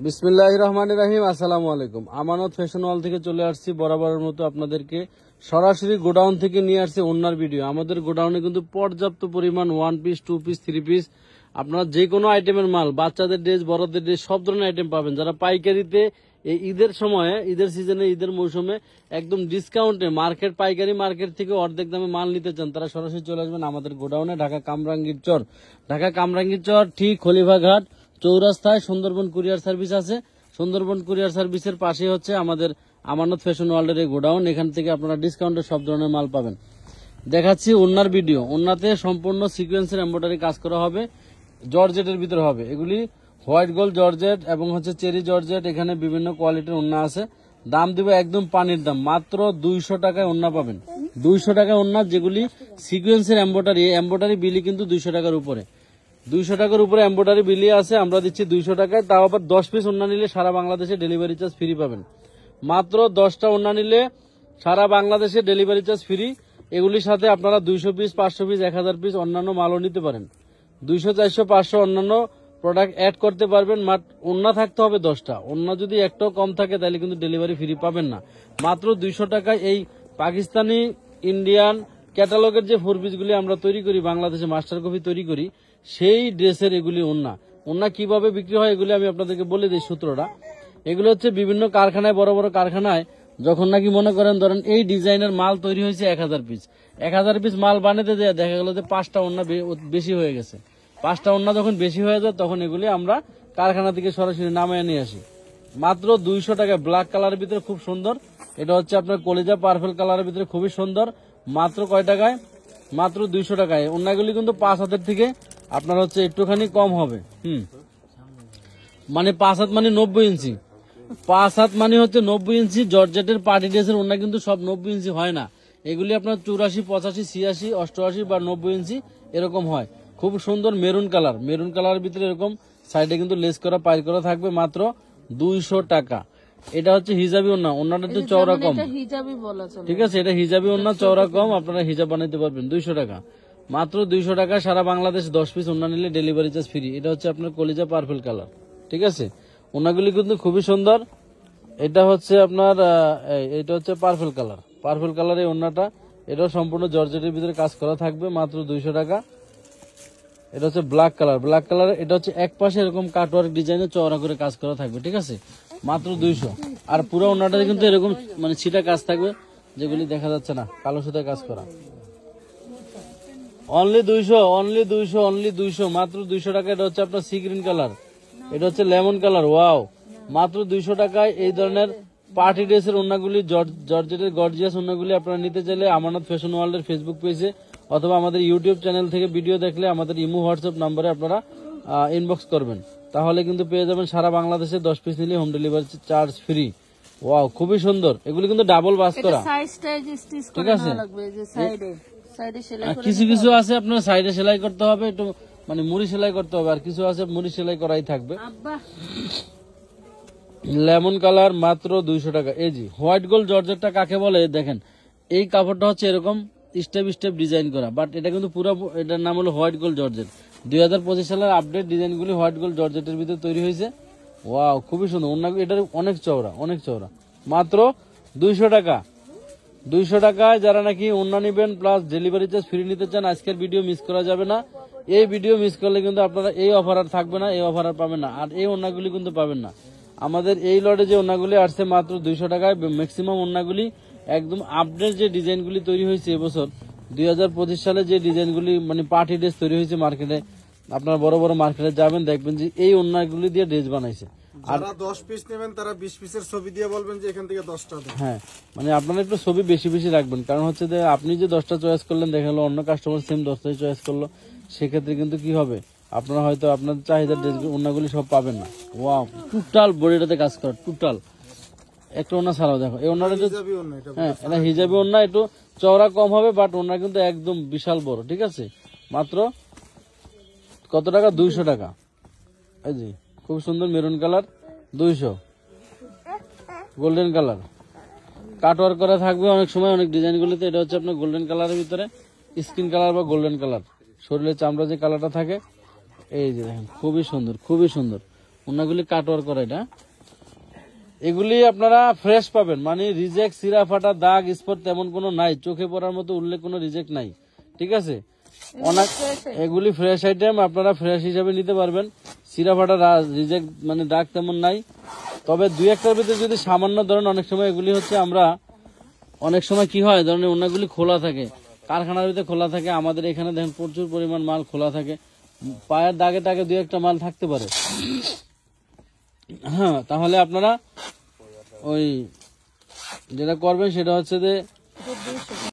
বিসমিল্লাহির রহমানির রহিম। আসসালামু আলাইকুম। আমানত ফ্যাশন ওয়াল থেকে চলে আসছি বরাবরের মতো আপনাদেরকে সরাসরি গোডাউন থেকে নিয়ে আসছি ওনার ভিডিও। আমাদের গোডাউনে কিন্তু পর্যাপ্ত পরিমাণ 1 পিস 2 পিস 3 পিস আপনারা যে কোনো আইটেমের মাল, বাচ্চাদের ড্রেস, বড়দের ড্রেস, সব ধরনের আইটেম পাবেন। যারা পাইকারিতে এই ঈদের সময়ে, ঈদের সিজনে, ঈদের মৌসুমে একদম ডিসকাউন্টে মার্কেট, পাইকারি মার্কেট থেকে অর্ধেক দামে মাল নিতে চান, তারা সরাসরি চলে আসবেন আমাদের গোডাউনে, ঢাকা কামরাঙ্গীর চর। ঢাকা কামরাঙ্গীর চর ঠিক খলিফাঘাট চৌরাস্তায় সুন্দরবন কুরিয়ার সার্ভিস আছে। সুন্দরবন কুরিয়ার সার্ভিসের পাশে হচ্ছে আমাদের আমানত ফ্যাশন ওয়ার্ল্ডের এই গোডাউন। এখান থেকে আপনারা ডিসকাউন্টে সব ধরনের মাল পাবেন। দেখাচ্ছি ওনার ভিডিও। ওনাতে সম্পূর্ণ সিকোয়েন্সের এমব্রয়ডারি কাজ করা হবে, জর্জেটের ভিতরে হবে। এগুলি হোয়াইট গোল্ড জর্জেট এবং হচ্ছে চেরি জর্জেট। এখানে বিভিন্ন কোয়ালিটির ওন্না আছে। দাম দিব একদম পানির দাম, মাত্র 200 টাকায় ওন্না পাবেন। 200 টাকায় ওন্না, যেগুলি সিকোয়েন্সের এমব্রয়ডারি বিলি কিন্তু 200 টাকার উপরে। 200 টাকার উপরে এমব্রয়ডারি বিলি আছে, আমরা দিচ্ছি 200 টাকায়। তাও আবার 10 পিস ওন্না নিলে সারা বাংলাদেশে ডেলিভারি চার্জ ফ্রি পাবেন। মাত্র 10টা ওন্না নিলে সারা বাংলাদেশে ডেলিভারি চার্জ ফ্রি। এগুলির সাথে আপনারা 200 পিস, 500 পিস, 1000 পিস অন্যান্য মালও নিতে পারেন। 200, 400, 500 অন্যান্য প্রোডাক্ট অ্যাড করতে পারবেন। ওন্না থাকতে হবে 10টা। ওন্না যদি একটাও কম থাকে তাহলে কিন্তু ডেলিভারি ফ্রি পাবেন না। মাত্র 200 টাকায় এই পাকিস্তানি, ইন্ডিয়ান ক্যাটালগের যে 4 পিসগুলি আমরা তৈরি করি, বাংলাদেশে মাস্টার কপি তৈরি করি, সেই ড্রেসের এগুলি ওন্না কিভাবে বিক্রি হয় এগুলি আমি আপনাদেরকে বলে দিই সূত্রটা। এগুলো হচ্ছে বিভিন্ন কারখানায়, বড় বড় কারখানায় যখন নাকি মনে করেন, ধরেন এই ডিজাইনের মাল তৈরি হয়েছে 1000 পিস, 1000 পিস মাল বানাতে দেয়া দেখা গেল যে 5টা ওন্না বেশি হয়ে গেছে। 5টা ওন্না যখন বেশি হয়ে যায় তখন এগুলি আমরা কারখানা থেকে সরাসরি নামায় নিয়ে আসি। মাত্র 200 টাকায় ব্ল্যাক কালারের ভিতরে খুব সুন্দর। এটা হচ্ছে আপনার কলিজা পার্পল কালারের ভিতরে খুবই সুন্দর। মাত্র কয় টাকায়? মাত্র 200 টাকায়। ওন্নাগুলি কিন্তু 5 হাতের থেকে আপনার হচ্ছে একটুখানি কম হবে। মানে 5 হাত মানে 90 ইঞ্চি। 5 হাত মানে হচ্ছে 90 ইঞ্চি। জর্জেটের পার্টি ড্রেসের ওন্না কিন্তু সব 90 ইঞ্চি হয় না। এগুলি আপনার 84, 85, 86, 88 বা 90 ইঞ্চি এরকম হয়। খুব সুন্দর মেরুন কালার। মেরুন কালারের ভিতরে এরকম সাইডে কিন্তু লেস করা, পাইর করা থাকবে। মাত্র 200 টাকা। এটা হচ্ছে হিজাবি ওন্না। ওন্নাটা একটু চওড়া কম, ঠিক আছে? এটা হিজাবি ওন্না, চওড়া কম, আপনারা হিজাব বানাইতে পারবেন। 200 টাকা, মাত্র 200 টাকা। সারা বাংলাদেশ 10 পিস ওন্না নিলে ডেলিভারি চার্জ ফ্রি। এটা হচ্ছে আপনার কলিজা পার্পল কালার, ঠিক আছে? ওন্নাগুলি কিন্তু খুবই সুন্দর। এটা হচ্ছে আপনার এটা হচ্ছে পার্পল কালার। পার্পল কালার এই ওন্নাটা, এটাও সম্পূর্ণ জর্জেটের ভিতরে কাজ করা থাকবে। মাত্র 200 টাকা। এটা হচ্ছে ব্ল্যাক কালার। ব্ল্যাক কালার এটা হচ্ছে এক পাশে এরকম কাটওয়ার্ক ডিজাইনে চওড়া করে কাজ করা থাকবে, ঠিক আছে? মাত্র 200। আর পুরো ওন্নাটাতে কিন্তু এরকম মানে ছিটা কাজ থাকবে, যেগুলি দেখা যাচ্ছে না, কালো সুতায় কাজ করা। অনলি 200, অনলি 200, অনলি 200, মাত্র 200 টাকা। এটা হচ্ছে আপনার সি গ্রিন কালার, এটা হচ্ছে লেমন কালার। ওয়াও, মাত্র 200 টাকায় এই ধরনের পার্টি ড্রেসের ওন্নাগুলি, জর্জেটের গর্জিয়াস ওন্নাগুলি আপনারা নিতে চাইলে আমানত ফ্যাশন ওয়ার্ল্ডের ফেসবুক পেজে অথবা আমাদের ইউটিউব চ্যানেল থেকে ভিডিও দেখলে আমাদের ইমো, হোয়াটসঅ্যাপ নাম্বারে আপনারা ইনবক্স করবেন, তাহলে কিন্তু পেয়ে যাবেন। সারা বাংলাদেশে 10 পিস নিলে home delivery charge free. Wow, খুবই সুন্দর। এগুলি কিন্তু ডাবল বাস করা, ঠিক আছে? কিছু কিছু আছে আপনার সাইডে সেলাই করতে হবে, একটু মানে মুড়ি সেলাই করতে হবে, আর কিছু আছে মুড়ি সেলাই করাই থাকবে। লেমন কালার, মাত্র 200 টাকা। এই জি হোয়াইট গোল্ড জর্জেটটা কাকে বলে দেখেন, এই কাপড়টা হচ্ছে এরকম স্টেপ স্টেপ ডিজাইন করা, বাট এটা কিন্তু পুরো, এটার নাম হলো হোয়াইট গোল্ড জর্জেট। 2025 সালের আপডেট ডিজাইনগুলি হোয়াইট গোল্ড জর্জেটের ভিতরে তৈরি হয়েছে। ওয়াও, খুবই সুন্দর। এটা অনেক চওড়া, অনেক চওড়া। মাত্র 200 টাকা। 200 টাকায় যারা নাকি ওন্না নিবেন প্লাস ডেলিভারি চার্জ ফ্রি নিতে চান, আজকের ভিডিও মিস করা যাবে না। এই ভিডিও মিস করলে কিন্তু আপনারা এই অফার আর থাকবে না, এই অফার আর পাবেন না, আর এই ওন্নাগুলি কিন্তু পাবেন না। আমাদের এই লটে যে ওন্নাগুলি আসছে মাত্র 200 টাকায়। ম্যাক্সিমাম ওন্নাগুলি একদম আপডেট যে ডিজাইনগুলি তৈরি হয়েছে এবছর 2025 সালে, যে ডিজাইনগুলি মানে পার্টি ড্রেস তৈরি হয়েছে মার্কেটে, আপনারা বড় বড় মার্কেটে যাবেন দেখবেন যে এই ওন্নাগুলি দিয়ে ড্রেস বানাইছে। আর 10 পিস নেবেন তারা 20 পিসের ছবি দিয়ে বলবেন যে এখান থেকে 10টা দেন। হ্যাঁ, মানে আপনারা একটু ছবি বেশি বেশি রাখবেন, কারণ হচ্ছে যে আপনি যে 10টা চয়েস করলেন, দেখা গেলো অন্য কাস্টমার সেম 10টাই চয়েস করলো, সেক্ষেত্রে কিন্তু কি হবে, আপনারা হয়তো আপনার চাহিদার ড্রেসগুলো ওন্নাগুলি সব পাবেন না। ওয়াও, টোটাল বডিটাতে কাজ করা, টোটাল একটা ওন্না ছাড়াও দেখো। এই ওন্নাটা, হ্যাঁ এটা হিজাবি ওন্না, একটু চওড়া কম হবে, বাট ওন্না কিন্তু একদম বিশাল বড়, ঠিক আছে? মাত্র কত টাকা? 200 টাকা। এই জি খুব সুন্দর maroon colour, 200। Golden colour cutwork করা থাকবে অনেক সময় অনেক ডিজাইনগুলিতে। এটা হচ্ছে আপনার গোল্ডেন কালারের ভিতরে স্কিন কালার বা গোল্ডেন কালার, শরীরের চামড়া যে কালারটা থাকে। এই যে দেখেন, খুবই সুন্দর, খুবই সুন্দর। ওনাগুলি কাটওয়ার করা এটা। এগুলি আপনারা ফ্রেশ পাবেন, মানে রিজেক্ট, সিরা ফাটা, দাগ, স্পট তেমন কোনো নাই, চোখে পড়ার মতো উল্লেখ কোনো রিজেক্ট নাই, ঠিক আছে। অনেক এগুলি ফ্রেশ আইটেম, আপনারা ফ্রেশ হিসাবে নিতে পারবেন। সিরা ফাটা, রিজেক্ট মানে দাগ তেমন নাই। তবে দুই একটার ভিতরে যদি সামান্য ধরেন, অনেক সময় এগুলি হচ্ছে আমরা অনেক সময় কি হয় ধরেন ওনাগুলি খোলা থাকে, কারখানার ভিতরে খোলা থাকে, আমাদের এখানে দেখেন প্রচুর পরিমাণ মাল খোলা থাকে, পায়ের দাগে টাগে দুই একটা মাল থাকতে পারে। হ্যাঁ, তাহলে আপনারা ওই যেটা করবেন সেটা হচ্ছে যে